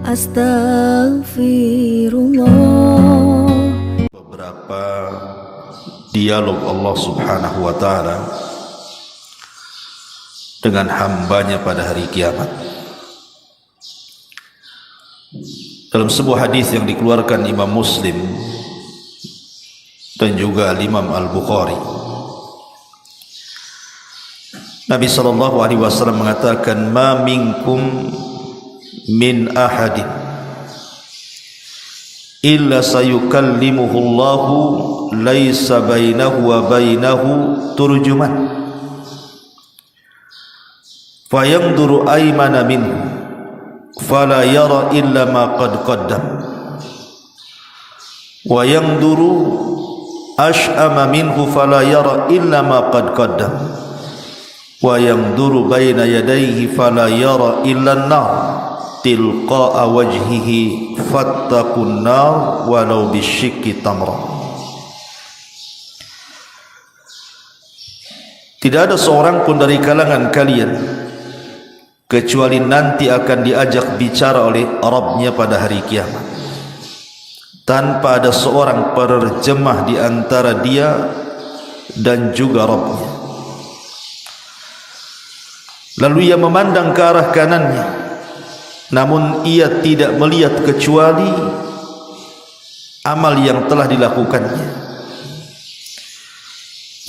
Astaghfirullah. Beberapa dialog Allah Subhanahu wa ta'ala dengan hambanya pada hari kiamat. Dalam sebuah hadis yang dikeluarkan Imam Muslim dan juga Imam Al-Bukhari, Nabi SAW mengatakan, "Ma minkum min ahadin illa sayukallimuhu Allahu laisa bainahu wa bainahu turjuman fayanduru aymana minhu fala yara illa ma qad qaddam wa yanduru ash'ama minhu fala yara illa ma qad qaddam wa yanduru baina yadayhi fala yara illa an-nar tilqa'a wajhihi fattaqun nar walau bisyikki tamrah." Tidak ada seorang pun dari kalangan kalian kecuali nanti akan diajak bicara oleh Rabbnya pada hari kiamat, tanpa ada seorang penerjemah di antara dia dan juga Rabbnya. Lalu ia memandang ke arah kanannya, namun ia tidak melihat kecuali amal yang telah dilakukannya.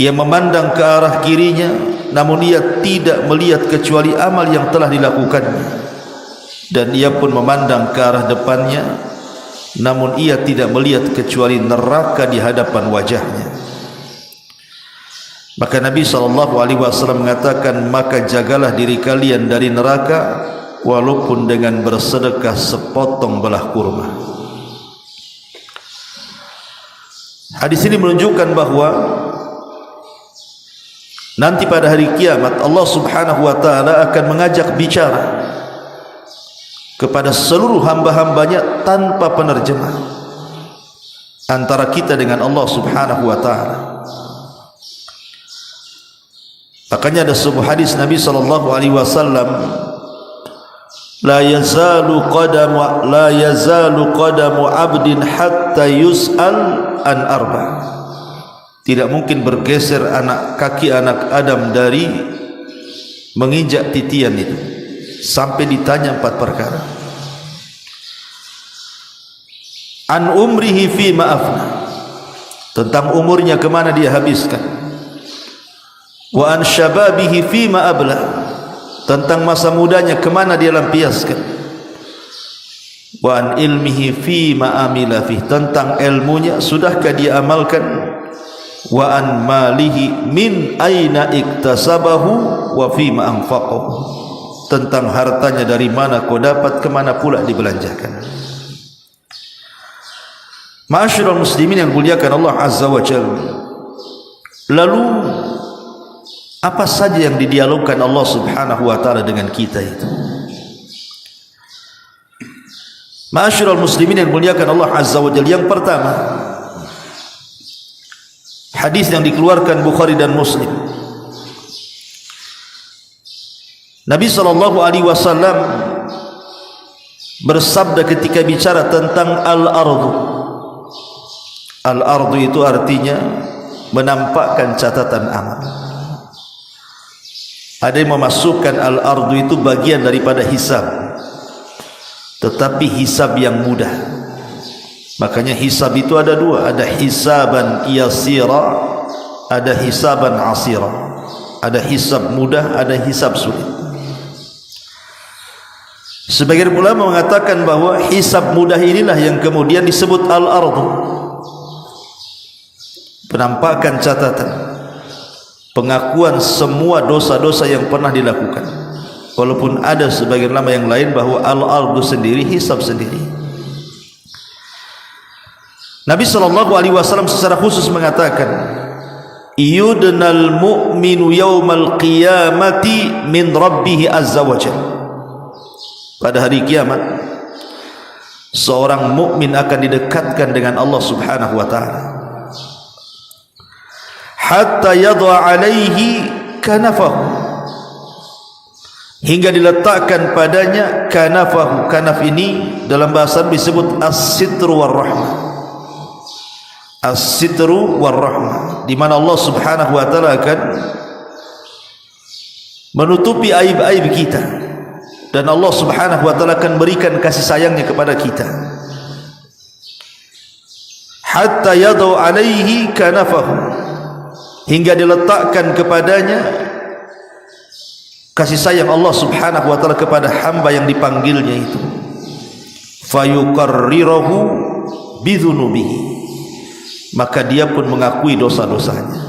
Ia memandang ke arah kirinya, namun ia tidak melihat kecuali amal yang telah dilakukannya. Dan ia pun memandang ke arah depannya, namun ia tidak melihat kecuali neraka di hadapan wajahnya. Maka Nabi SAW mengatakan, "Maka jagalah diri kalian dari neraka walaupun dengan bersedekah sepotong belah kurma." Hadis ini menunjukkan bahwa nanti pada hari kiamat Allah Subhanahu wa ta'ala akan mengajak bicara kepada seluruh hamba-hambanya tanpa penerjemah antara kita dengan Allah Subhanahu wa ta'ala. Makanya ada sebuah hadis Nabi SAW, la yazalu qadamu abdin hatta yus'al an arba. Tidak mungkin bergeser kaki anak Adam dari menginjak titian itu sampai ditanya 4 perkara. An umrihi fi ma'afna, tentang umurnya kemana dia habiskan. Wa an syababihi fi ma'abla, tentang masa mudanya kemana dia lampiaskan. Wa an ilmihi fi ma'amila fi, tentang ilmunya sudahkah dia amalkan. Wa an malihi min aina iktasabahu wa fi ma anfaqahu, tentang hartanya dari mana kau dapat, kemana pula dibelanjakan. Ma'asyiral muslimin yang muliakan Allah Azza wa Jalla, lalu apa saja yang didialogkan Allah Subhanahu wa ta'ala dengan kita itu? Ma'asyiral muslimin yang muliakan Allah Azza wa Jalla, yang pertama, hadis yang dikeluarkan Bukhari dan Muslim. Nabi SAW bersabda ketika bicara tentang al-ardu. Al-ardu itu artinya menampakkan catatan amal. Ada yang memasukkan al-ardu itu bagian daripada hisab, tetapi hisab yang mudah. Makanya hisab itu ada 2, ada hisaban yasira, ada hisaban asira. Ada hisab mudah, ada hisab sulit. Sebagian ulama mengatakan bahwa hisab mudah inilah yang kemudian disebut al-ardu, penampakan catatan, pengakuan semua dosa-dosa yang pernah dilakukan. Walaupun ada sebagian ulama yang lain bahwa al-ardu sendiri hisab sendiri. Nabi SAW secara khusus mengatakan, "Yudnal mu'minu yawmal qiyamati min rabbih azza wa jalla." Pada hari kiamat seorang mukmin akan didekatkan dengan Allah Subhanahu wa ta'ala, hatta yadha alaihi kanafahu, hingga diletakkan padanya kanafahu. Kanaf ini dalam bahasa Arab disebut as-sitru war-rahmah. As-sitru war-rahmah, di mana Allah Subhanahu wa taala akan menutupi aib-aib kita, dan Allah Subhanahu wa taala akan berikan kasih sayangnya kepada kita. Hatta yadau alaihi kanafahu, hingga diletakkan kepadanya kasih sayang Allah Subhanahu wa taala kepada hamba yang dipanggilnya itu. Fayuqarrirahu bidzunubihi, maka dia pun mengakui dosa-dosanya.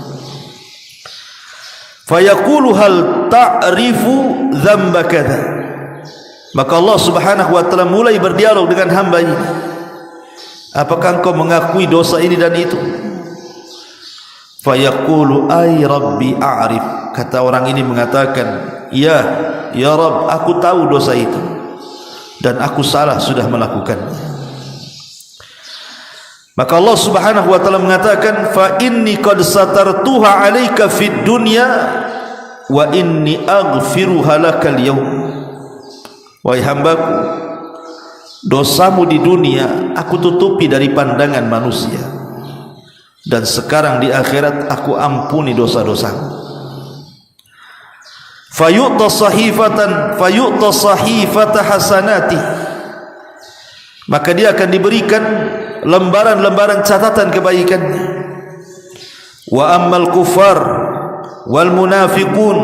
Fayaqulu hal ta'rifu dzamba kadza, maka Allah Subhanahu wa taala mulai berdialog dengan hamba ini. Apakah engkau mengakui dosa ini dan itu? Fayaqulu ay rabbi a'rif, kata orang ini mengatakan, ya Rabb, aku tahu dosa itu dan aku salah sudah melakukannya. Maka Allah Subhanahu wa taala mengatakan, fa inni qad satartuha 'alaika fid dunya wa inni aghfiruha lakal yaum. Wahai hambaku, dosamu di dunia aku tutupi dari pandangan manusia, dan sekarang di akhirat aku ampuni dosa-dosamu. Fayu'ta sahifata hasanati, maka dia akan diberikan lembaran-lembaran catatan kebaikannya. Wa ammal kufar wal munafiqun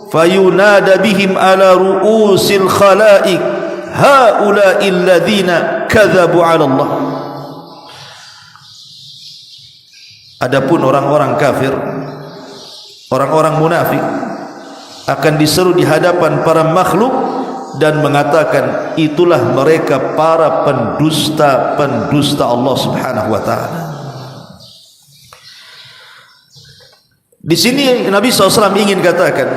fayunada bihim ala ru'usil khalaik haula'i alladhina kadzabu 'ala Allah. Adapun orang-orang kafir, orang-orang munafik, akan diseru di hadapan para makhluk dan mengatakan, itulah mereka para pendusta-pendusta Allah Subhanahu wa taala. Di sini Nabi SAW ingin katakan,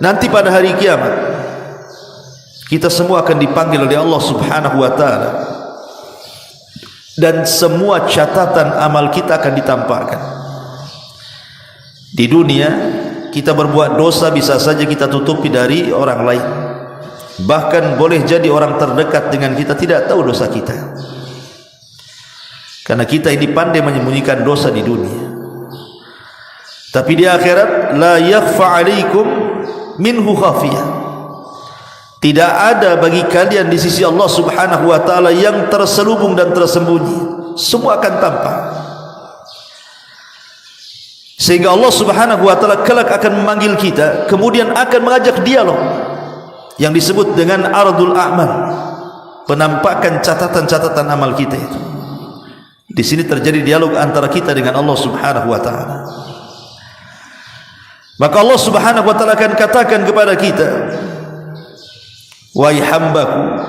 nanti pada hari kiamat kita semua akan dipanggil oleh Allah Subhanahu wa taala, dan semua catatan amal kita akan ditampakkan. Di dunia kita berbuat dosa bisa saja kita tutupi dari orang lain, bahkan boleh jadi orang terdekat dengan kita tidak tahu dosa kita, karena kita ini pandai menyembunyikan dosa di dunia. Tapi di akhirat, la yakhfa alaikum minhu khafiyah, tidak ada bagi kalian di sisi Allah Subhanahu wa taala yang terselubung dan tersembunyi, semua akan tampak. Sehingga Allah Subhanahu wa taala kelak akan memanggil kita, kemudian akan mengajak dialog yang disebut dengan ardul a'mal, penampakan catatan-catatan amal kita itu. Di sini terjadi dialog antara kita dengan Allah Subhanahu wa taala. Maka Allah Subhanahu wa taala akan katakan kepada kita, wahai hambaku,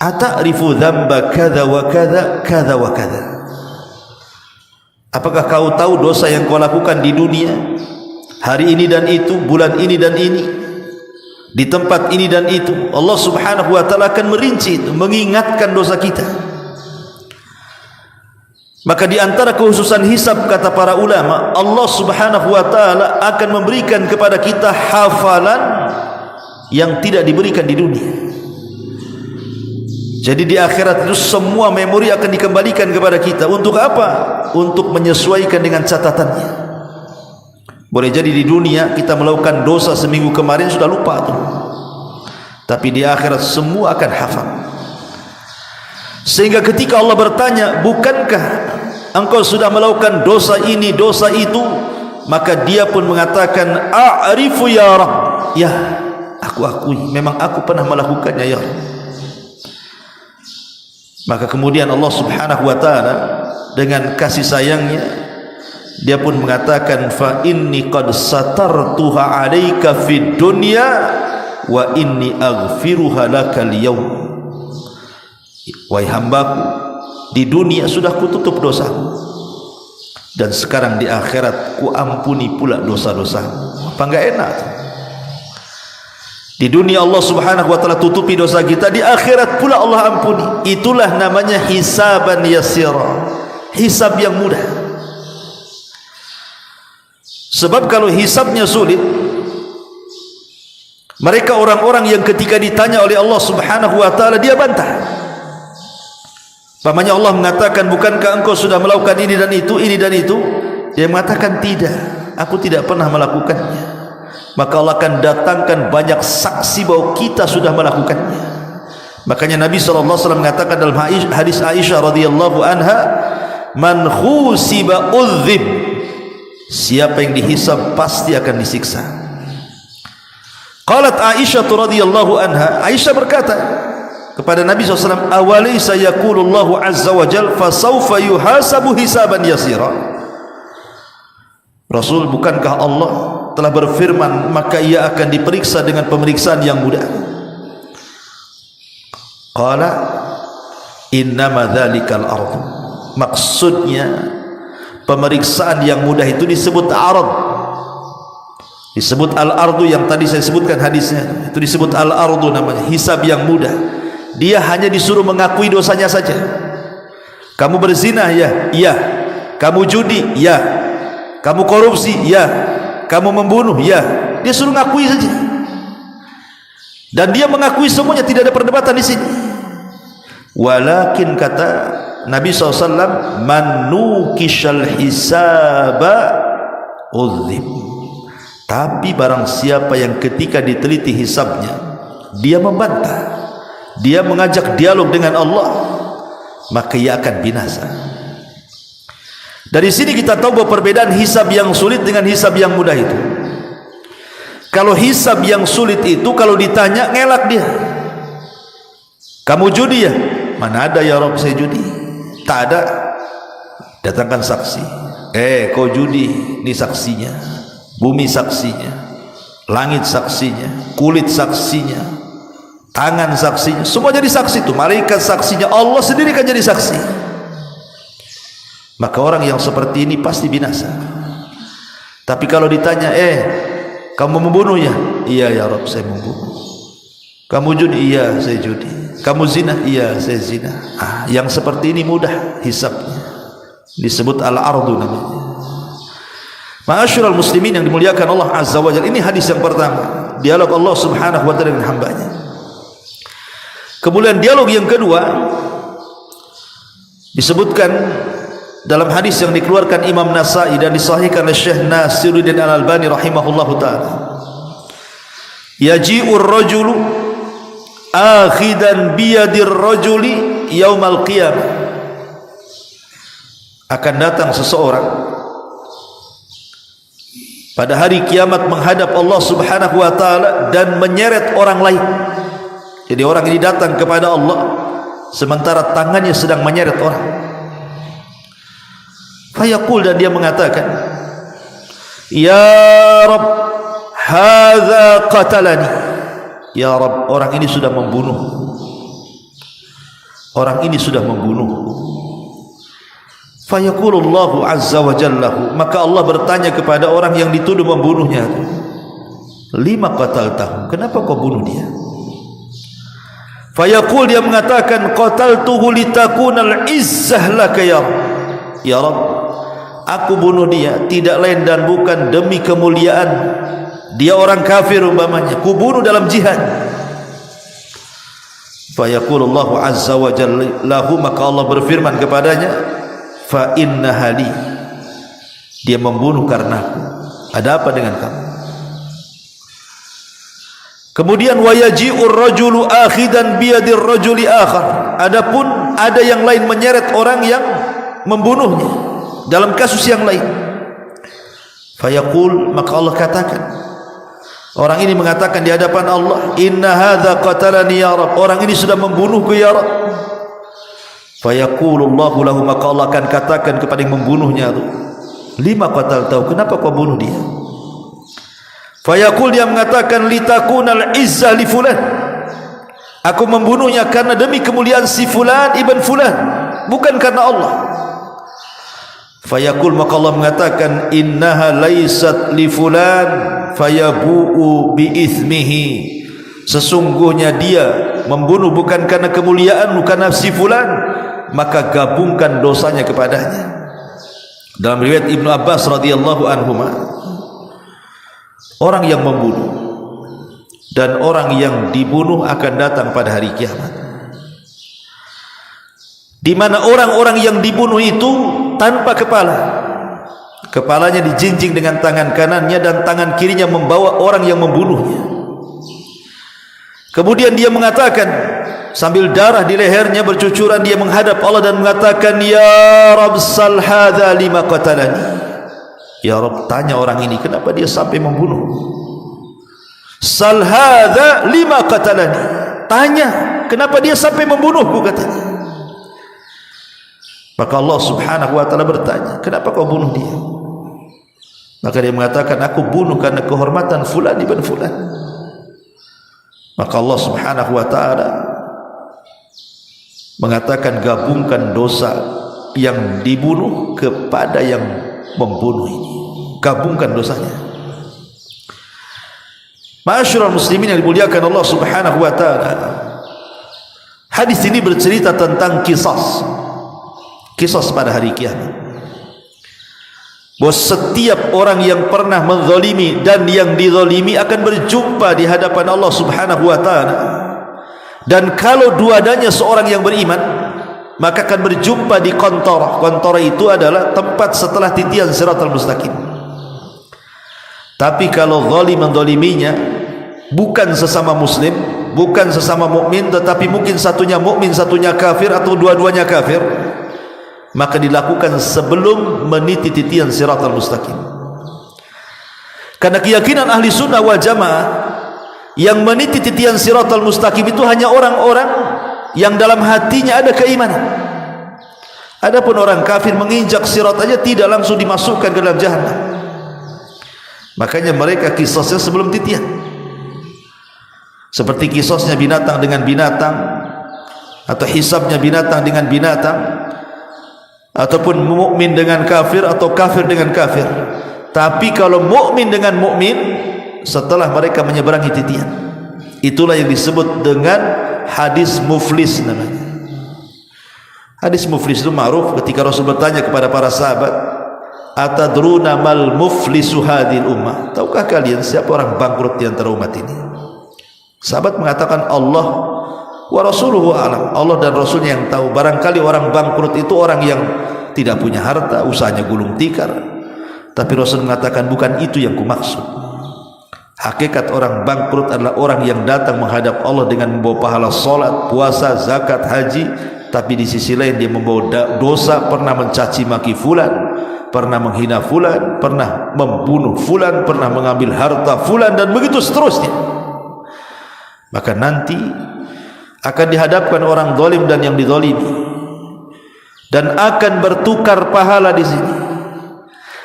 ata'rifu dzamba kadza wa kadza kadza wa kadza, apakah kau tahu dosa yang kau lakukan di dunia, hari ini dan itu, bulan ini dan ini, di tempat ini dan itu? Allah Subhanahu wa taala akan merinci itu, mengingatkan dosa kita. Maka di antara kekhususan hisab, kata para ulama, Allah Subhanahu wa taala akan memberikan kepada kita hafalan yang tidak diberikan di dunia. Jadi di akhirat itu semua memori akan dikembalikan kepada kita. Untuk apa? Untuk menyesuaikan dengan catatannya. Boleh jadi di dunia kita melakukan dosa seminggu kemarin sudah lupa tuh, tapi di akhirat semua akan hafal. Sehingga ketika Allah bertanya, bukankah engkau sudah melakukan dosa ini, dosa itu? Maka dia pun mengatakan, a'rifu ya Rabb, ya aku akui, memang aku pernah melakukannya ya Rabb. Maka kemudian Allah Subhanahu wa taala dengan kasih sayangnya, dia pun mengatakan, fa inni qad satartuha 'alaika fid dunya wa inni aghfiruha lakal yaum. Wahai hambaku, di dunia sudah kututup dosamu, dan sekarang di akhirat ku ampuni pula dosa-dosamu. Apa enggak enak? Di dunia Allah Subhanahu wa taala tutupi dosa kita, di akhirat pula Allah ampuni. Itulah namanya hisaban yasira, hisab yang mudah. Sebab kalau hisabnya sulit, Mereka orang-orang yang ketika ditanya oleh Allah Subhanahu wa taala dia bantah. Pamannya Allah mengatakan, bukankah engkau sudah melakukan ini dan itu, ini dan itu? Dia mengatakan, tidak, aku tidak pernah melakukannya. Maka Allah akan datangkan banyak saksi bahwa kita sudah melakukannya. Makanya Nabi SAW mengatakan dalam hadis Aisyah radhiyallahu anha, man khusiba udzib, siapa yang dihisab pasti akan disiksa. Qalat Aisyah radhiyallahu anha, Aisyah berkata kepada Nabi SAW, awalaysa yaqulullahu azza wa jalla fasawfa yuhasabu hisaban yasira. Rasul, bukankah Allah telah berfirman maka ia akan diperiksa dengan pemeriksaan yang mudah? Qala innama dzalikal ardh, maksudnya pemeriksaan yang mudah itu disebut ardh, disebut al-ardu yang tadi saya sebutkan hadisnya, itu disebut al-ardu namanya, hisab yang mudah. Dia hanya disuruh mengakui dosanya saja. Kamu berzina, ya, iya. Kamu judi, ya. Kamu korupsi, ya. Kamu membunuh, ya. Dia suruh ngakui saja. Dan dia mengakui semuanya, tidak ada perdebatan di sini. Walakin kata Nabi SAW, man nukishal hisaba udzib. Tapi barang siapa yang ketika diteliti hisabnya dia membantah, dia mengajak dialog dengan Allah, maka ia akan binasa. Dari sini kita tahu bahwa perbedaan hisab yang sulit dengan hisab yang mudah itu. Kalau hisab yang sulit itu kalau ditanya ngelak dia. Kamu judi ya? Mana ada ya Rabb saya judi? Tak ada. Datangkan saksi. Kau judi, ini saksinya. Bumi saksinya, langit saksinya, kulit saksinya, tangan saksinya, semua jadi saksi itu. Malaikat saksinya, Allah sendiri kan jadi saksi. Maka orang yang seperti ini pasti binasa. Tapi kalau ditanya, kamu membunuh ya? Iya ya Rabb saya membunuh. Kamu judi? Iya saya judi. Kamu zina? Iya saya zina. Yang seperti ini mudah hisabnya, disebut al-ardu namanya. Ma'asyiral muslimin yang dimuliakan Allah Azza wa Jalla, ini hadis yang pertama, dialog Allah Subhanahu wa taala dengan hambanya. Kemudian dialog yang kedua disebutkan dalam hadis yang dikeluarkan Imam Nasai dan disahihkan oleh Syekh Nasiruddin Al-Albani rahimahullahu taala. Yaji'ur rajulu akhidan biyadir rajuli yaumal qiyamah. Akan datang seseorang pada hari kiamat menghadap Allah Subhanahu wa taala dan menyeret orang lain. Jadi orang ini datang kepada Allah sementara tangannya sedang menyeret orang. Fayaqul, dan dia mengatakan, ya Rabb, hadza qatalani. Ya Rabb, orang ini sudah membunuh. Orang ini sudah membunuh. Fayaqulullahu azza wa jalla, maka Allah bertanya kepada orang yang dituduh membunuhnya, lima qataltahu, kenapa kau bunuh dia? Fayaqul, dia mengatakan, qataltuhu litakunal izzah laka ya Rabb, aku bunuh dia tidak lain dan bukan demi kemuliaan. Dia orang kafir umpamanya, ku bunuh dalam jihad. Fayaqulullahu azza wa jalla lahu, maka Allah berfirman kepadanya, fa inna hali, dia membunuh karena aku. Ada apa dengan kamu? Kemudian wayaji'ur rajulu akhidan biyadir rajuli akhar, adapun ada yang lain menyeret orang yang membunuhnya dalam kasus yang lain. Fayaqul, maka Allah katakan, orang ini mengatakan di hadapan Allah, inna hadza qatalani ya Rabb, orang ini sudah membunuhku ya Rabb. Fayaqulullahu lahu, maka Allah akan katakan kepada yang membunuhnya itu, lima qataltahu, kenapa kau bunuh dia? Fayaqul, dia mengatakan, litakunal izzah li fulan, aku membunuhnya karena demi kemuliaan si fulan ibn fulan, bukan karena Allah. Fayaqul, maka Allah mengatakan, innaha laysat li fulan fayabu'u bi ithmihi, sesungguhnya dia membunuh bukan karena kemuliaan, bukan si fulan, maka gabungkan dosanya kepadanya. Dalam riwayat Ibnu Abbas radhiyallahu anhuma, orang yang membunuh dan orang yang dibunuh akan datang pada hari kiamat, di mana orang-orang yang dibunuh itu tanpa kepala, kepalanya dijinjing dengan tangan kanannya dan tangan kirinya membawa orang yang membunuhnya. Kemudian dia mengatakan sambil darah di lehernya bercucuran, dia menghadap Allah dan mengatakan, ya Rabb, sal hadza lima qatalani. Ya Rabb, tanya orang ini kenapa dia sampai membunuh. Sal hadza lima qatalani, tanya kenapa dia sampai membunuhku, katanya. Maka Allah Subhanahu wa taala bertanya, kenapa kau bunuh dia? Maka dia mengatakan, aku bunuh karena kehormatan fulan ibn fulan. Maka Allah Subhanahu wa taala mengatakan, gabungkan dosa yang dibunuh kepada yang membunuh ini, gabungkan dosanya. Ma'asyiral muslimin yang dimuliakan Allah Subhanahu wa taala, hadis ini bercerita tentang kisas pada hari kiamat, bahwa setiap orang yang pernah menzalimi dan yang dizalimi akan berjumpa di hadapan Allah Subhanahu wa taala. Dan kalau dua-duanya seorang yang beriman, maka akan berjumpa di qantarah. Qantarah itu adalah tempat setelah titian siratal mustaqim. Tapi kalau zalim menzaliminya bukan sesama muslim, bukan sesama mukmin, tetapi mungkin satunya mukmin, satunya kafir, atau dua-duanya kafir, maka dilakukan sebelum meniti titian siratal mustaqim. Karena keyakinan ahli sunnah wal jamaah, yang meniti titian siratal mustaqim itu hanya orang-orang yang dalam hatinya ada keimanan. Adapun orang kafir menginjak sirat aja tidak langsung dimasukkan ke dalam jahannam. Makanya mereka kisosnya sebelum titian, seperti kisosnya binatang dengan binatang, atau hisabnya binatang dengan binatang, ataupun mukmin dengan kafir atau kafir dengan kafir. Tapi kalau mukmin dengan mukmin setelah mereka menyeberangi titian, itulah yang disebut dengan hadis muflis namanya. Hadis muflis itu ma'ruf ketika Rasul bertanya kepada para sahabat, atadruna mal muflisu hadhil ummah, tahukah kalian siapa orang bangkrut di antara umat ini? Sahabat mengatakan, Allah wa rasuluhu a'lam, Allah dan Rasulnya yang tahu. Barangkali orang bangkrut itu orang yang tidak punya harta, usahanya gulung tikar. Tapi Rasul mengatakan, bukan itu yang kumaksud. Hakikat orang bangkrut adalah orang yang datang menghadap Allah dengan membawa pahala salat, puasa, zakat, haji, tapi di sisi lain dia membawa dosa, pernah mencaci maki fulan, pernah menghina fulan, pernah membunuh fulan, pernah mengambil harta fulan, dan begitu seterusnya. Maka nanti akan dihadapkan orang zalim dan yang dizalimi, dan akan bertukar pahala di sini.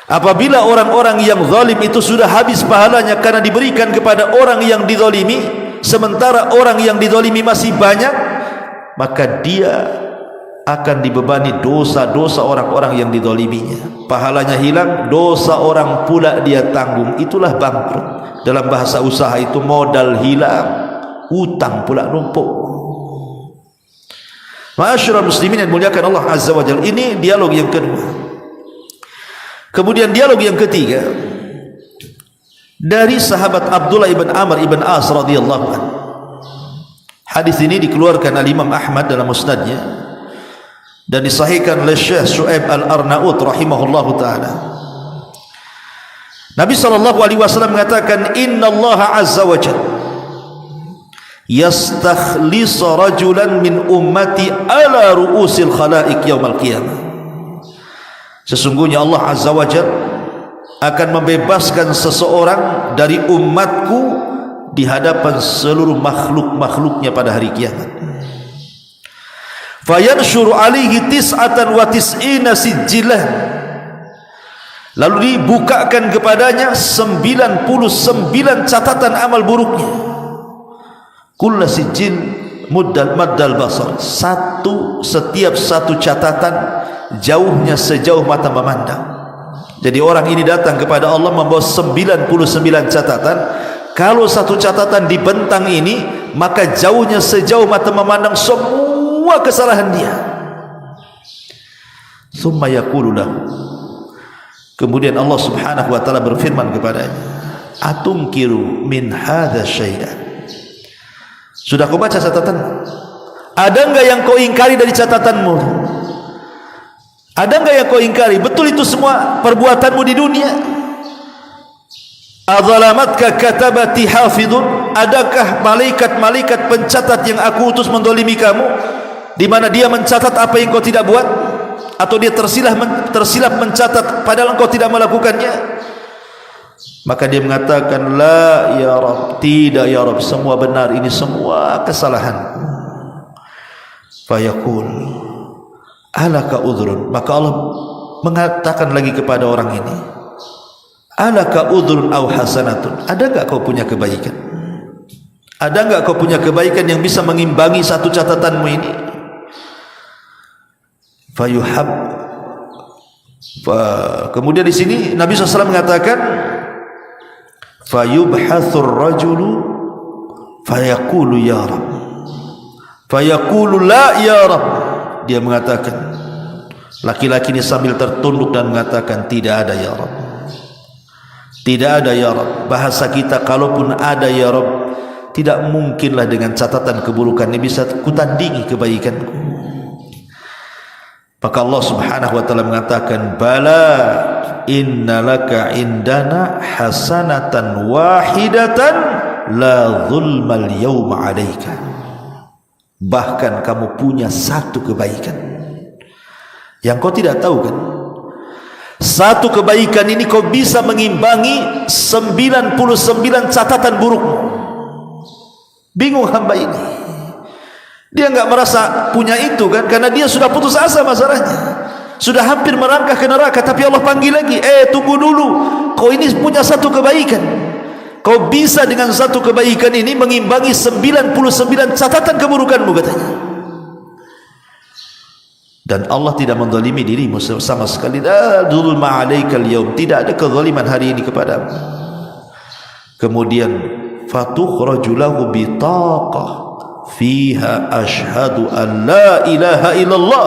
Apabila orang-orang yang zalim itu sudah habis pahalanya karena diberikan kepada orang yang dizalimi, sementara orang yang dizalimi masih banyak, maka dia akan dibebani dosa-dosa orang-orang yang dizaliminya. Pahalanya hilang, dosa orang pula dia tanggung. Itulah bangkrut. Dalam bahasa usaha itu modal hilang, utang pula numpuk. Ma'asyiral muslimin yang dimuliakan Allah Azza wa Jalla, ini dialog yang kedua. Kemudian dialog yang ketiga dari sahabat Abdullah ibn Amr ibn As radhiyallahu anhu. Hadis ini dikeluarkan oleh Imam Ahmad dalam musnadnya dan disahihkan oleh Syekh Syu'aib Al-Arnaut rahimahullahu taala. Nabi sallallahu alaihi wasallam mengatakan, innallaha azza wa jalla yastakhlis rajulan min ummati ala ru'usil khalaiq yaumal qiyamah. Sesungguhnya Allah Azza wa Jalla akan membebaskan seseorang dari umatku di hadapan seluruh makhluk-makhluknya pada hari kiamat. Fayanshuru alaihi tis'atan wa tis'ina sijjilan, lalu dibukakan kepadanya 99 catatan amal buruknya. Kullu sijjil maddal basar, setiap satu catatan jauhnya sejauh mata memandang. Jadi orang ini datang kepada Allah membawa 99 catatan. Kalau satu catatan dibentang ini, maka jauhnya sejauh mata memandang semua kesalahan dia. Tsumma yaqulu lahu, kemudian Allah Subhanahu wa taala berfirman kepadanya, atunkiru min hadza syai'an, Sudah kau baca catatan? Ada enggak yang kau ingkari dari catatanmu? Ada enggak yang kau ingkari? Betul itu semua perbuatanmu di dunia? Adzalamatka katabati hafidun? Adakah malaikat-malaikat pencatat yang aku utus mendolimi kamu, di mana dia mencatat apa yang kau tidak buat, atau dia tersilap mencatat padahal engkau tidak melakukannya? Maka dia mengatakan, la ya Rabb, tidak ya Rabb, semua benar, ini semua kesalahanku. Fayaqul alaka udhrun, maka Allah mengatakan lagi kepada orang ini, alaka udhrun aw hasanatun, ada enggak kau punya kebaikan? Ada enggak kau punya kebaikan yang bisa mengimbangi satu catatanmu ini? Fayuhab. Kemudian di sini Nabi SAW mengatakan, fayubhathur rajulu fayaqulu ya Rabb, fayaqulu la ya Rabb. Dia mengatakan, laki-laki ini sambil tertunduk dan mengatakan, tidak ada ya Rabb, tidak ada ya Rabb. Bahasa kita, kalaupun ada ya Rabb, tidak mungkinlah dengan catatan keburukan ini bisa kutandingi kebaikanku. Maka Allah Subhanahu wa taala mengatakan, bala innalaka indana hasanatan wahidatan la zulmal yawma alaika. Bahkan kamu punya satu kebaikan yang kau tidak tahu kan? Satu kebaikan ini kau bisa mengimbangi 99 catatan burukmu. Bingung hamba ini, dia enggak merasa punya itu kan, karena dia sudah putus asa masalahnya, sudah hampir merangkah ke neraka. Tapi Allah panggil lagi, tunggu dulu, kau ini punya satu kebaikan, kau bisa dengan satu kebaikan ini mengimbangi 99 catatan keburukanmu, katanya. Dan Allah tidak menzalimi dirimu sama sekali. La dzulma 'alaikal yaum, tidak ada kezaliman hari ini kepadamu. Kemudian fatukhraju lahu bitaqah fiha asyhadu an la ilaha illallah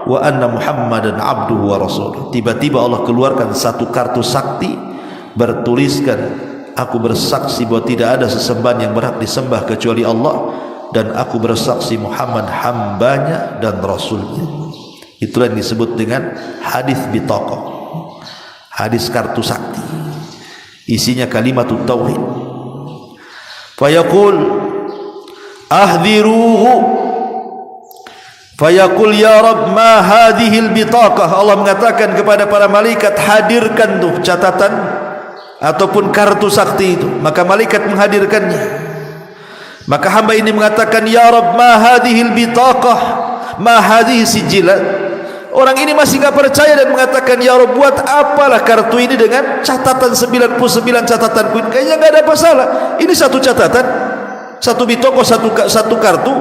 wa anna muhammadan abduhu wa rasuluh. Tiba-tiba Allah keluarkan satu kartu sakti, bertuliskan, aku bersaksi bahwa tidak ada sesembahan yang berhak disembah kecuali Allah, dan aku bersaksi Muhammad hambanya dan rasulnya. Itulah yang disebut dengan hadis bitaqah, hadis kartu sakti, isinya kalimatut tauhid. Fayaqul ahdhiruhu, fayaqul ya Rabb ma hadhil bitaqah. Allah mengatakan kepada para malaikat, hadirkan tuh catatan ataupun kartu sakti itu. Maka malaikat menghadirkannya. Maka hamba ini mengatakan, ya Rabb ma hadhil bitaqah, ma hadhihi sijilat. Orang ini masih enggak percaya dan mengatakan, ya Rabb, buat apalah kartu ini dengan catatan 99 catatanku ini? Kayaknya enggak ada masalah. Ini satu catatan, satu bitoko, satu kartu,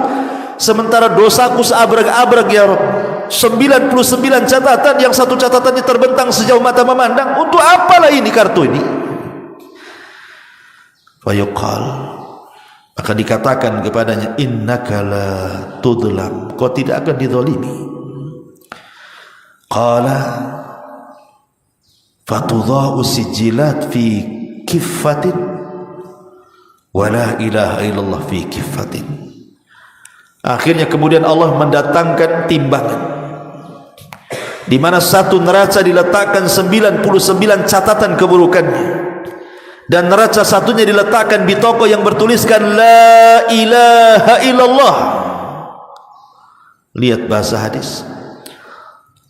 sementara dosaku seabrag-abrag ya Rabb. 99 catatan, yang satu catatannya terbentang sejauh mata memandang. Untuk apalah ini kartu ini? Fayuqal, maka dikatakan kepadanya, innaka la tudlam, kau tidak akan dizalimi. Qala fatudha'u sijilat fi kiffatin wa la ilaha illallah fi kiffatin. Akhirnya kemudian Allah mendatangkan timbangan, di mana satu neraca diletakkan 99 catatan keburukannya, dan neraca satunya diletakkan di toko yang bertuliskan la ilaha illallah. Lihat bahasa hadis,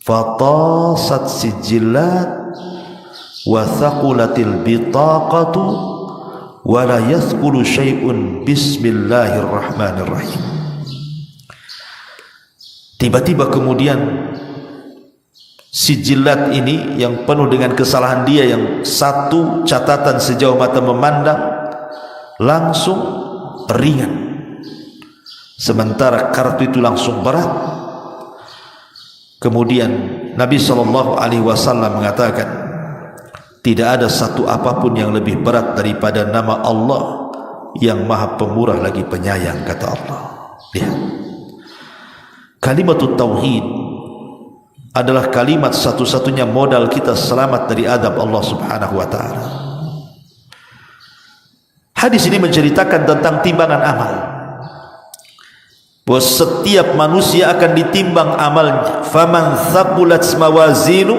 fatasat sijilat wa thaqulatil bitaqatu wa la yathqulu syai'un bismillahirrahmanirrahim. Tiba-tiba kemudian sijilat ini yang penuh dengan kesalahan dia, yang satu catatan sejauh mata memandang, langsung ringan, sementara kartu itu langsung berat. Kemudian Nabi SAW mengatakan, tidak ada satu apapun yang lebih berat daripada nama Allah yang maha pemurah lagi penyayang, kata Allah. Lihat, kalimatut tauhid adalah kalimat satu-satunya modal kita selamat dari adab Allah Subhanahu wa ta'ala. Hadis ini menceritakan tentang timbangan amal. bahwa setiap manusia akan ditimbang amalnya. Faman thaqulat mawazinu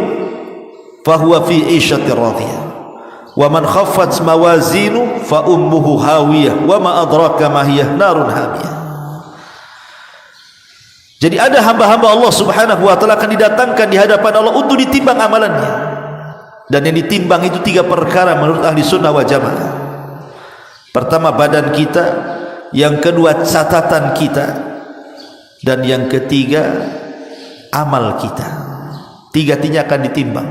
fahuwa fi 'ishatir radiyah wa man khaffat mawazinu fa ummuhu hawiyah wa ma adraka ma hiya narun hamiyah. Jadi ada hamba-hamba Allah Subhanahu wa taala akan didatangkan di hadapan Allah untuk ditimbang amalannya. Dan yang ditimbang itu 3 perkara menurut ahli sunnah wal jamaah. Pertama, badan kita, yang kedua catatan kita, dan yang ketiga amal kita. 3-tiganya akan ditimbang.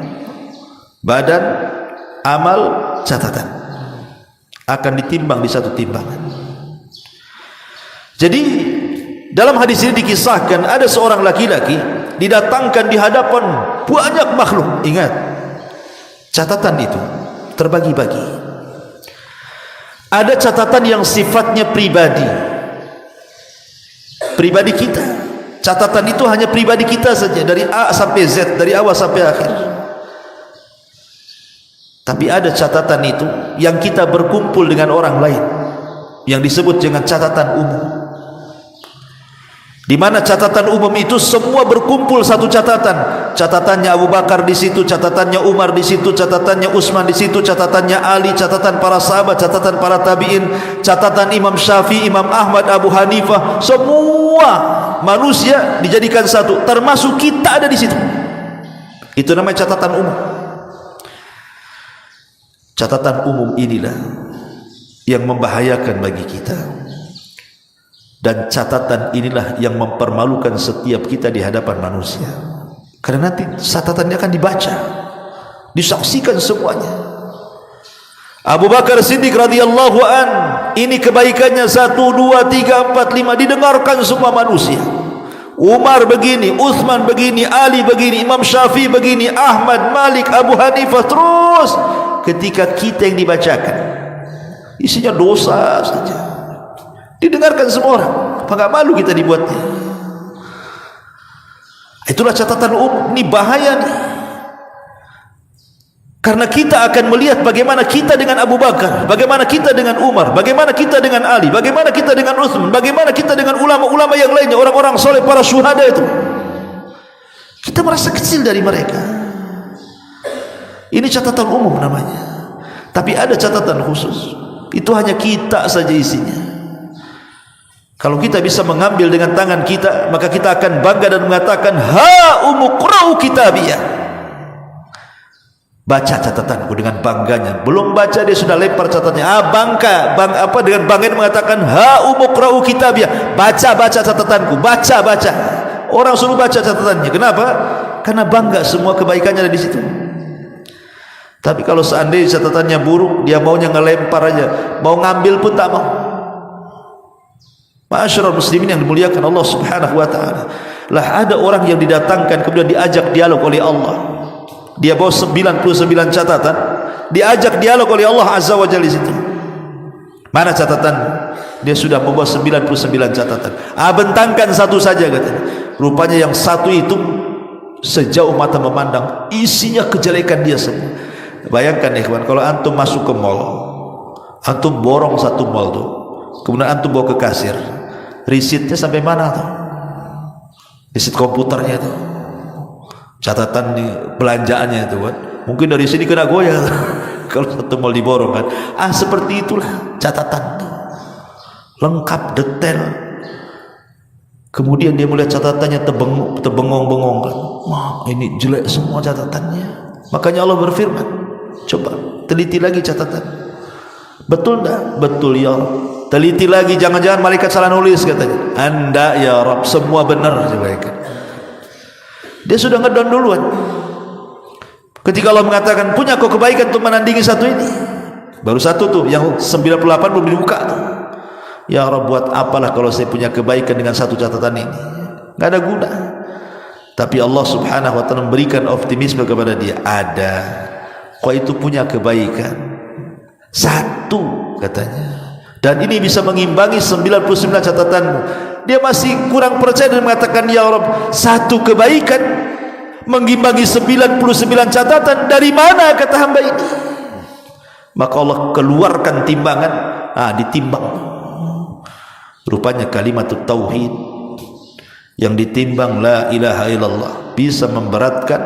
Badan, amal, catatan akan ditimbang di satu timbangan. Jadi dalam hadis ini dikisahkan ada seorang laki-laki didatangkan di hadapan banyak makhluk. Ingat, catatan itu terbagi-bagi. Ada catatan yang sifatnya pribadi, pribadi kita. Catatan itu hanya pribadi kita saja, dari A sampai Z, dari awal sampai akhir. Tapi ada catatan itu yang kita berkumpul dengan orang lain, yang disebut dengan catatan umum. Di mana catatan umum itu semua berkumpul satu catatan. Catatannya Abu Bakar di situ, catatannya Umar di situ, catatannya Utsman di situ, catatannya Ali, catatan para sahabat, catatan para tabi'in, catatan Imam Syafi'i, Imam Ahmad, Abu Hanifah. Semua manusia dijadikan satu, termasuk kita ada di situ. Itu namanya catatan umum. Catatan umum inilah yang membahayakan bagi kita. Dan catatan inilah yang mempermalukan setiap kita di hadapan manusia. Karena nanti catatannya akan dibaca, disaksikan semuanya. Abu Bakar Siddiq radhiyallahu an, ini kebaikannya 1, 2, 3, 4, 5 didengarkan semua manusia. Umar begini, Utsman begini, Ali begini, Imam Syafi'i begini, Ahmad, Malik, Abu Hanifah, terus ketika kita yang dibacakan isinya dosa saja, didengarkan semua orang. Apa enggak malu kita dibuatnya? Itulah catatan umum. Ini bahaya nih. Karena kita akan melihat bagaimana kita dengan Abu Bakar, bagaimana kita dengan Umar, bagaimana kita dengan Ali, bagaimana kita dengan Utsman, bagaimana kita dengan ulama-ulama yang lainnya, orang-orang soleh, para syuhada itu. Kita merasa kecil dari mereka. Ini catatan umum namanya. Tapi ada catatan khusus. Itu hanya kita saja isinya. Kalau kita bisa mengambil dengan tangan kita, maka kita akan bangga dan mengatakan, ha umuqra'u kitabiyah. Baca catatanku dengan bangganya. Belum baca dia sudah lempar catatannya. Dengan bangga mengatakan, ha umuqra'u kitabiyah. Baca catatanku, baca. Orang suruh baca catatannya. Kenapa? Karena bangga semua kebaikannya ada di situ. Tapi kalau seandainya catatannya buruk, dia maunya ngelempar aja, mau ngambil pun tak mau. Ma'asyiral muslimin yang dimuliakan Allah Subhanahu wa taala. Lah ada orang yang didatangkan kemudian diajak dialog oleh Allah. Dia bawa 99 catatan, diajak dialog oleh Allah Azza wa Jalla di situ. Mana catatan? Dia sudah membawa 99 catatan. Bentangkan satu saja katanya. Rupanya yang satu itu sejauh mata memandang isinya kejelekan dia semua. Bayangkan ya kawan, kalau antum masuk ke mall, antum borong satu mall tuh, kemudian antum bawa ke kasir, risitnya sampai mana tuh? Risit komputernya tuh, catatan belanjaannya itu kan, mungkin dari sini kena goyang kalau satu mall diborong kan. Seperti itulah catatan tuh, lengkap detail. Kemudian dia melihat catatannya terbengong-bengong kan, wah ini jelek semua catatannya. Makanya Allah berfirman, coba teliti lagi catatan, betul enggak? Betul ya Rabb. Teliti lagi, jangan-jangan malaikat salah nulis katanya. Anda ya Rabb, semua benar. Dia sudah ngedon duluan. Ketika Allah mengatakan, punya kau kebaikan untuk menandingi satu ini, baru satu tuh, yang 98 belum dibuka tuh. Ya Rabb, buat apalah kalau saya punya kebaikan dengan satu catatan ini, nggak ada guna. Tapi Allah Subhanahu wa taala memberikan optimisme kepada dia. Ada, kau itu punya kebaikan satu katanya, dan ini bisa mengimbangi 99 catatanmu. Dia masih kurang percaya dan mengatakan, ya Rabb, satu kebaikan mengimbangi 99 catatan, dari mana kata hamba ini? Maka Allah keluarkan timbangan, ditimbang. Rupanya kalimat tauhid yang ditimbang la ilaha illallah bisa memberatkan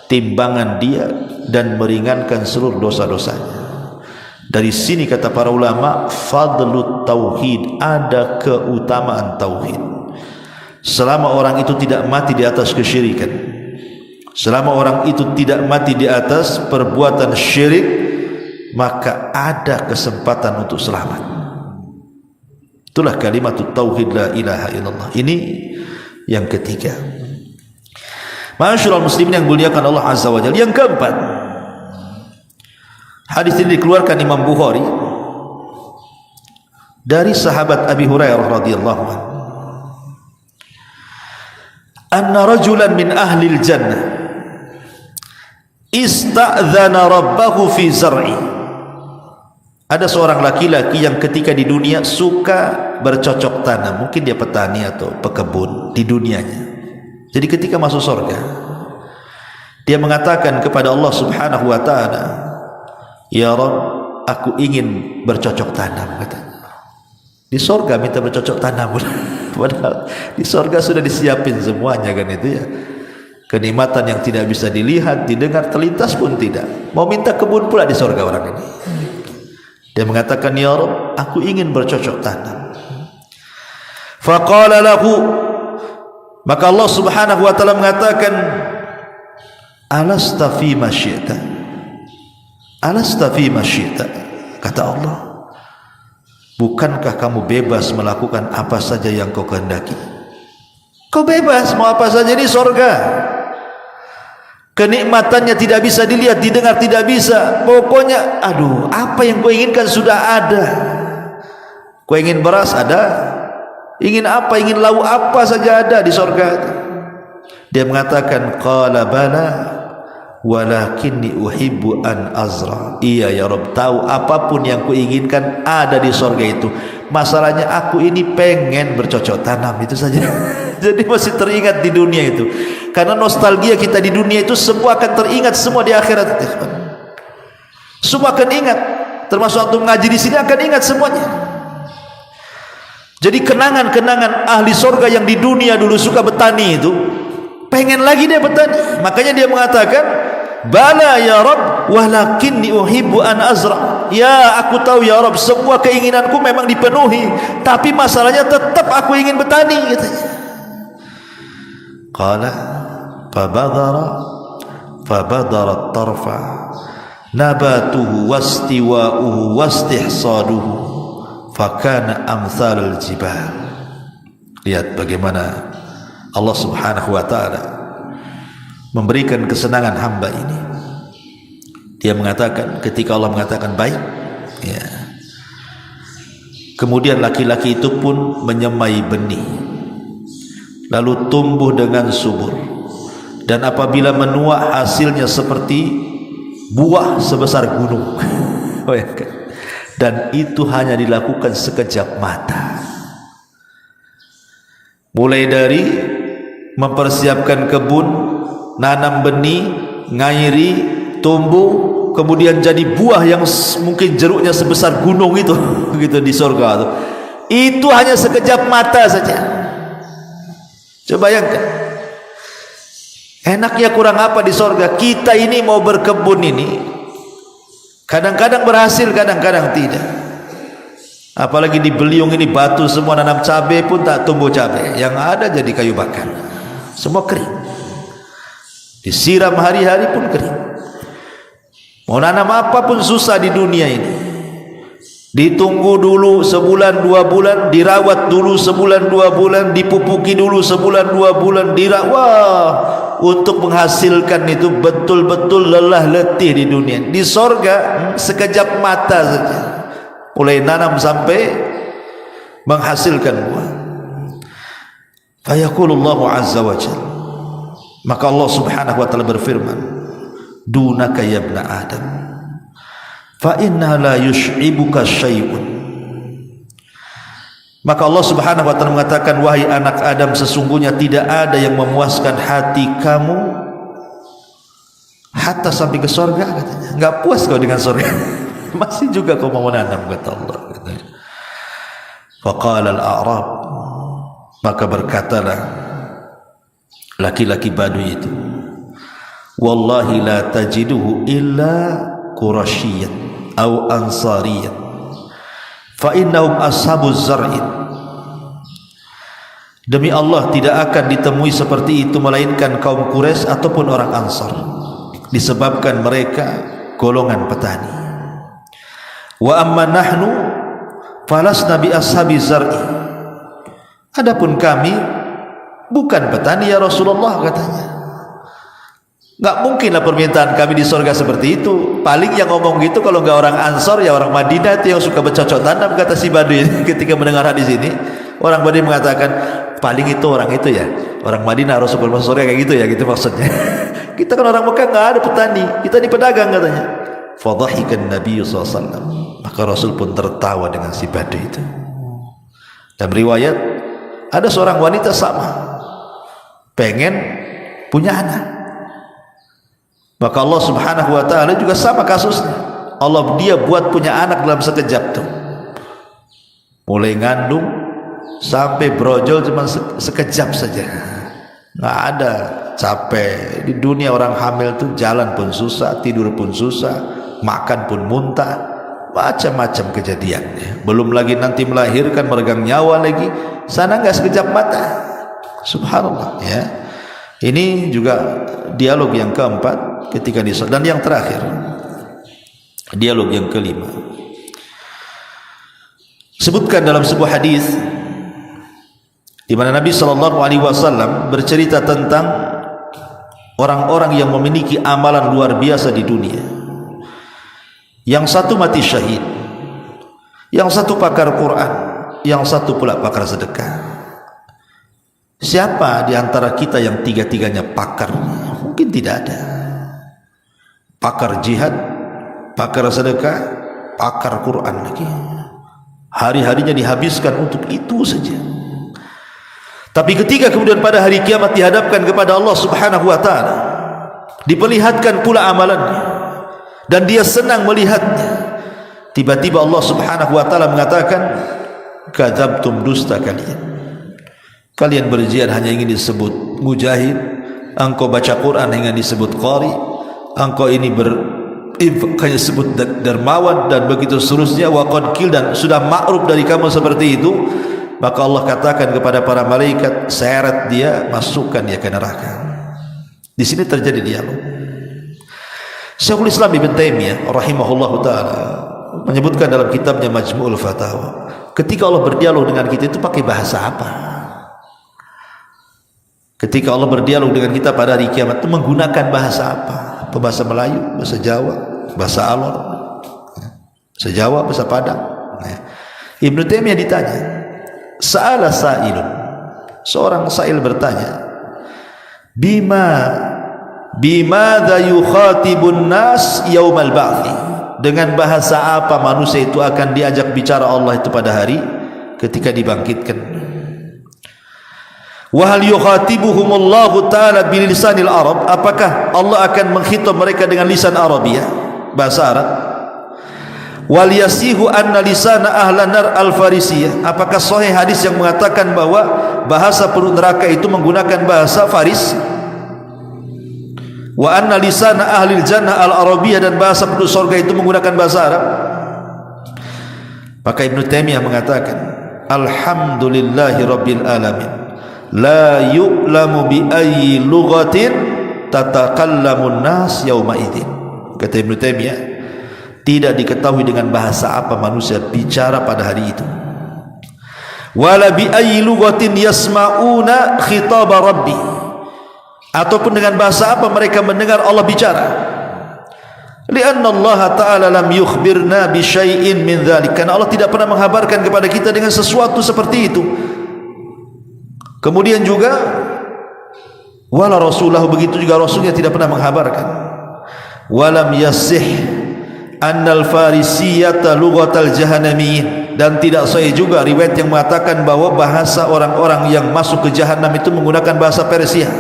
timbangan dia dan meringankan seluruh dosa-dosanya. Dari sini kata para ulama, fadlut tauhid, ada keutamaan tauhid. Selama orang itu tidak mati di atas kesyirikan, selama orang itu tidak mati di atas perbuatan syirik, maka ada kesempatan untuk selamat. Itulah kalimat tauhid la ilaha illallah. Ini yang ketiga. Ma'asyiral muslimin yang muliakan Allah Azza wa Jalla. Yang keempat, hadis ini dikeluarkan Imam Bukhari dari sahabat Abi Hurairah radhiyallahu anhu. Anna rajulan min ahli al-jannah ista'dzana rabbahu fi zar'i. Ada seorang laki-laki yang ketika di dunia suka bercocok tanam, mungkin dia petani atau pekebun di dunianya. Jadi ketika masuk surga, dia mengatakan kepada Allah Subhanahu wa taala, "Ya Rabb, aku ingin bercocok tanam," katanya. Di surga minta bercocok tanam. Padahal di surga sudah disiapin semuanya kan itu ya. Kenikmatan yang tidak bisa dilihat, didengar, terlintas pun tidak. Mau minta kebun pula di surga orang ini. Dia mengatakan, "Ya Rabb, aku ingin bercocok tanam." Faqala lahu, maka Allah Subhanahu wa taala mengatakan, "Alasta fi ma syi'ta?" Alasta fi ma syi'ta? Kata Allah, bukankah kamu bebas melakukan apa saja yang kau kehendaki? Kau bebas mau apa saja di surga. Kenikmatannya tidak bisa dilihat, didengar tidak bisa. Pokoknya, aduh, apa yang kau inginkan sudah ada. Kau ingin beras ada, ingin apa, ingin lauk apa saja ada di surga. Dia mengatakan, qala bala walakinni uhibbu an azra. Iya ya Rabb, tahu apapun yang kuinginkan ada di surga itu. Masalahnya aku ini pengen bercocok tanam, itu saja. Jadi masih teringat di dunia itu. Karena nostalgia kita di dunia itu semua akan teringat semua di akhirat. Semua akan ingat. Termasuk untuk ngaji di sini akan ingat semuanya. Jadi kenangan-kenangan ahli surga yang di dunia dulu suka bertani itu, pengen lagi dia bertani. Makanya dia mengatakan, bala ya Rabb walakinni uhibbu an azra. Ya, aku tahu ya Rabb, semua keinginanku memang dipenuhi, tapi masalahnya tetap aku ingin bertani, katanya. Qala fabadara tarfa nabatuhu wastiwa'uhu wastihsaduhu fakana amsalul jibal. Lihat bagaimana Allah Subhanahu wa taala memberikan kesenangan hamba ini. Dia mengatakan, ketika Allah mengatakan baik, ya, kemudian laki-laki itu pun menyemai benih, lalu tumbuh dengan subur, dan apabila menuai hasilnya seperti buah sebesar gunung. Dan itu hanya dilakukan sekejap mata. Mulai dari mempersiapkan kebun, nanam benih, ngairi, tumbuh, kemudian jadi buah yang mungkin jeruknya sebesar gunung itu, gitu di surga itu. Itu hanya sekejap mata saja. Coba bayangkan, enaknya kurang apa di surga? Kita ini mau berkebun ini, kadang-kadang berhasil, kadang-kadang tidak. Apalagi di Beliung ini batu semua, nanam cabai pun tak tumbuh cabai, yang ada jadi kayu bakar, semua kering. Disiram hari-hari pun kering. Mau nanam apapun susah di dunia ini. Ditunggu dulu sebulan 2 bulan, dirawat dulu sebulan 2 bulan, dipupuki dulu sebulan 2 bulan, dirawat untuk menghasilkan itu betul-betul lelah letih di dunia. Di sorga sekejap mata saja, mulai nanam sampai menghasilkan buah. Fayaqulullahu azza wa jalla, maka Allah Subhanahu wa taala berfirman, dunaka ya ibna Adam, fa inna la yush'ibuka syai'un. Maka Allah Subhanahu wa taala mengatakan, wahai anak Adam, sesungguhnya tidak ada yang memuaskan hati kamu hatta sampai ke surga, katanya. Enggak puas kau dengan surga, masih juga kau mau menanam, kata Allah, katanya. Faqala al-a'rab, Maka berkatalah laki-laki Badui itu, wallahi la tajiduhu illa Qurasyiyyan atau Ansariyyan fa innahum ashabuz zar'in. Demi Allah, tidak akan ditemui seperti itu melainkan kaum Quraisy ataupun orang Ansar, disebabkan mereka golongan petani. Wa amma nahnu falasna bi ashabi zar'i. Adapun kami bukan petani ya Rasulullah, katanya. Enggak mungkinlah permintaan kami di surga seperti itu. Paling yang ngomong gitu kalau enggak orang Ansar ya orang Madinah itu yang suka bercocok tanam, kata si Badui ketika mendengar hadis ini. Orang Badui mengatakan, paling itu orang itu ya, orang Madinah Rasulullah masuk surga kayak gitu ya, gitu maksudnya. Kita kan orang Mekah enggak ada petani, kita ini pedagang, katanya. Fadhahikan Nabi SAW. Maka Rasul pun tertawa dengan si Badui itu. Dan riwayat, ada seorang wanita sama pengen punya anak, maka Allah Subhanahu wa ta'ala juga sama kasusnya. Allah dia buat punya anak dalam sekejap tuh, mulai ngandung sampai brojol cuma sekejap saja. Nggak ada capek di dunia. Orang hamil tuh jalan pun susah, tidur pun susah, makan pun muntah, macam-macam kejadiannya. Belum lagi nanti melahirkan, meregang nyawa lagi, sana nggak sekejap mata. Subhanallah ya. Ini juga dialog yang keempat ketika dan yang terakhir, dialog yang kelima. Sebutkan dalam sebuah hadis di mana Nabi SAW bercerita tentang orang-orang yang memiliki amalan luar biasa di dunia. Yang satu mati syahid, yang satu pakar Quran, yang satu pula pakar sedekah. Siapa di antara kita yang tiga-tiganya pakar? Mungkin tidak ada. Pakar jihad, pakar sedekah, pakar Quran lagi. Hari-harinya dihabiskan untuk itu saja. Tapi ketika kemudian pada hari kiamat dihadapkan kepada Allah Subhanahu wa ta'ala, diperlihatkan pula amalannya dan dia senang melihatnya, tiba-tiba Allah Subhanahu wa ta'ala mengatakan, kadzabtum, dusta kalian. Kalian berjihad hanya ingin disebut mujahid, engkau baca Quran ingin disebut qari, engkau ini hanya disebut dermawan, dan begitu seterusnya. Wa qad qil, dan sudah makruf dari kamu seperti itu. Maka Allah katakan kepada para malaikat, seret dia, masukkan dia ke neraka. Di sini terjadi dialog. Syekhul Islam Ibn Taimiyah rahimahullahu ta'ala menyebutkan dalam kitabnya Majmu'ul Fatawa, ketika Allah berdialog dengan kita itu pakai bahasa apa? Ketika Allah berdialog dengan kita pada hari kiamat itu menggunakan bahasa apa? Bahasa Melayu, bahasa Jawa, bahasa Alor, bahasa Jawa, bahasa Padang. Ibn Taimiyah ditanya, sa'ala sa'ilun, seorang sa'il bertanya, bimadza yukhatibun nas yaumal ba'thi, dengan bahasa apa manusia itu akan diajak bicara Allah itu pada hari ketika dibangkitkan. Wa hal yukhatibuhumullahu ta'ala bilisanil Arab, apakah Allah akan mengkhitab mereka dengan lisan Arabia, bahasa Arab? Wal yasihu anna lisana ahlan nar al-farisiyah, apakah sahih hadis yang mengatakan bahwa bahasa penduduk neraka itu menggunakan bahasa Faris? Wa anna lisana ahlil jannah al-arabiyah, dan bahasa penduduk surga itu menggunakan bahasa Arab? Maka Ibn Taimiyah mengatakan, alhamdulillahi rabbil alamin, la yu'lamu bi ayyi lughatin tatakallamun nas yauma idzin. Kata Ibnu Taimiyah, tidak diketahui dengan bahasa apa manusia bicara pada hari itu. Wala bi ayyi lughatin yasma'una khitab rabbi, ataupun dengan bahasa apa mereka mendengar Allah bicara. Lianna Allah Ta'ala lam yukhbirna bi syai'in min dzalik, karena Allah tidak pernah menghabarkan kepada kita dengan sesuatu seperti itu. Kemudian juga wala rasulahu, begitu juga rasulnya tidak pernah menghabarkan. Walam yasih annal farisiyata lughatal jahannamiyin, dan tidak sahih juga riwayat yang mengatakan bahwa bahasa orang-orang yang masuk ke jahanam itu menggunakan bahasa Persia.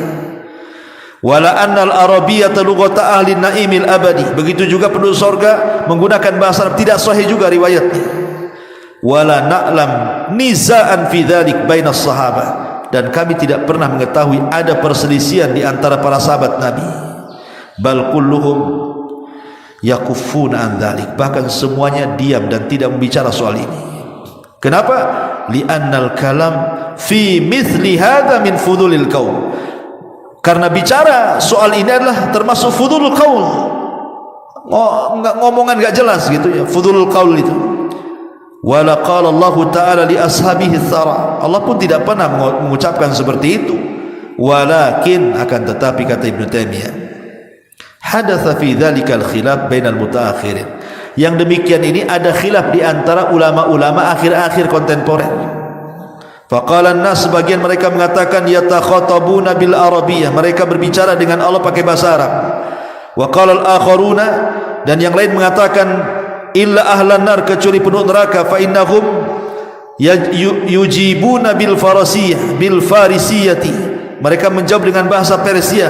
Wala annal arabiyata lughata ahli naimil abadi, begitu juga penduduk surga menggunakan bahasa Arab, tidak sahih juga riwayatnya. Wala na'lam nizaan fi dzalik bainas sahabah, dan kami tidak pernah mengetahui ada perselisihan di antara para sahabat Nabi. Bal kulluhum yakufuna an dzalik, bahkan semuanya diam dan tidak membicara soal ini. Kenapa? Li'annal kalam fi mithli hadza min fudulil qaul, karena bicara soal ini adalah termasuk fudulul qaul, ngomongan enggak jelas gitu ya, fudulul qaul itu. Wala qala Allah Ta'ala li ashabihi tsara, Allah pun tidak pernah mengucapkan seperti itu. Walakin, akan tetapi kata Ibnu Taimiyah, hadatsa fi dzalikal khilaf bainal mutaakhirin, yang demikian ini ada khilaf di antara ulama-ulama akhir-akhir kontemporer. Faqala an-nas, sebagian mereka mengatakan yatakhatabuna bil arabiyyah, mereka berbicara dengan Allah pakai bahasa Arab. Wa qala al-akharuna, dan yang lain mengatakan illa ahlan nar, kecuali penduduk neraka, fa innahum yujibuna bil farasiyah bil farisiyati, mereka menjawab dengan bahasa Persia.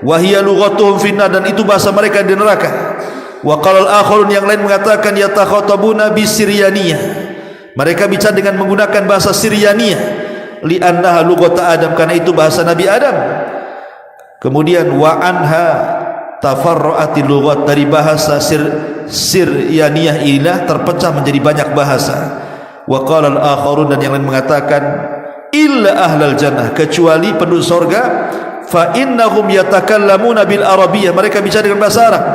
Wa hiya lughatuhum finnar, dan itu bahasa mereka di neraka. Wa qala al-akharun, yang lain mengatakan yatakhatabuna bisiryaniyah, mereka bicara dengan menggunakan bahasa Siryaniyah, li annaha lughata Adam, karena itu bahasa Nabi Adam. Kemudian wa anha tafarra'atil lughat, dari bahasa Siryaniyah inilah terpecah menjadi banyak bahasa. Wa qala al-akharun, dan yang lain mengatakan illa ahlal jannah, kecuali penduduk surga, fa innahum yatakallamuna bil arabiyyah, mereka bicara dengan bahasa Arab.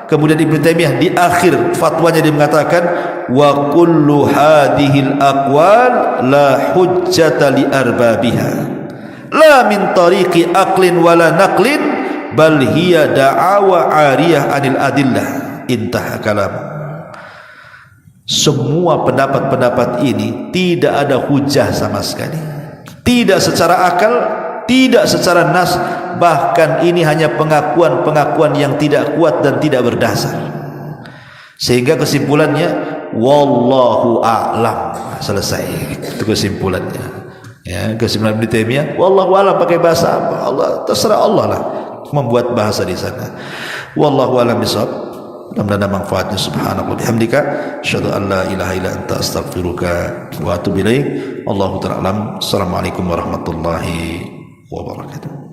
Kemudian Ibnu Taimiyah di akhir fatwanya dia mengatakan wa kullu hadhil aqwal la hujjata li arbabiha la min tariqi aqlin wala naqlin bal hiya da'awa 'ariyah anil adillah, intah kalam. Semua pendapat-pendapat ini tidak ada hujah sama sekali, tidak secara akal, tidak secara nas, bahkan ini hanya pengakuan-pengakuan yang tidak kuat dan tidak berdasar. Sehingga kesimpulannya wallahu a'lam, selesai, itu kesimpulannya ya. Kesimpulan Ibnu Taimiyah wallahu a'lam, pakai bahasa apa Allah, terserah Allah lah membuat bahasa di sana. Wallahu a'lam bishawab. Mudah-mudahan manfaatnya. Subhanallah bihamdika asyhadu an la ilaha illa anta astaghfiruka wa atubu ilaik. Wallahu ta'ala alam. Assalamualaikum warahmatullahi wabarakatuh.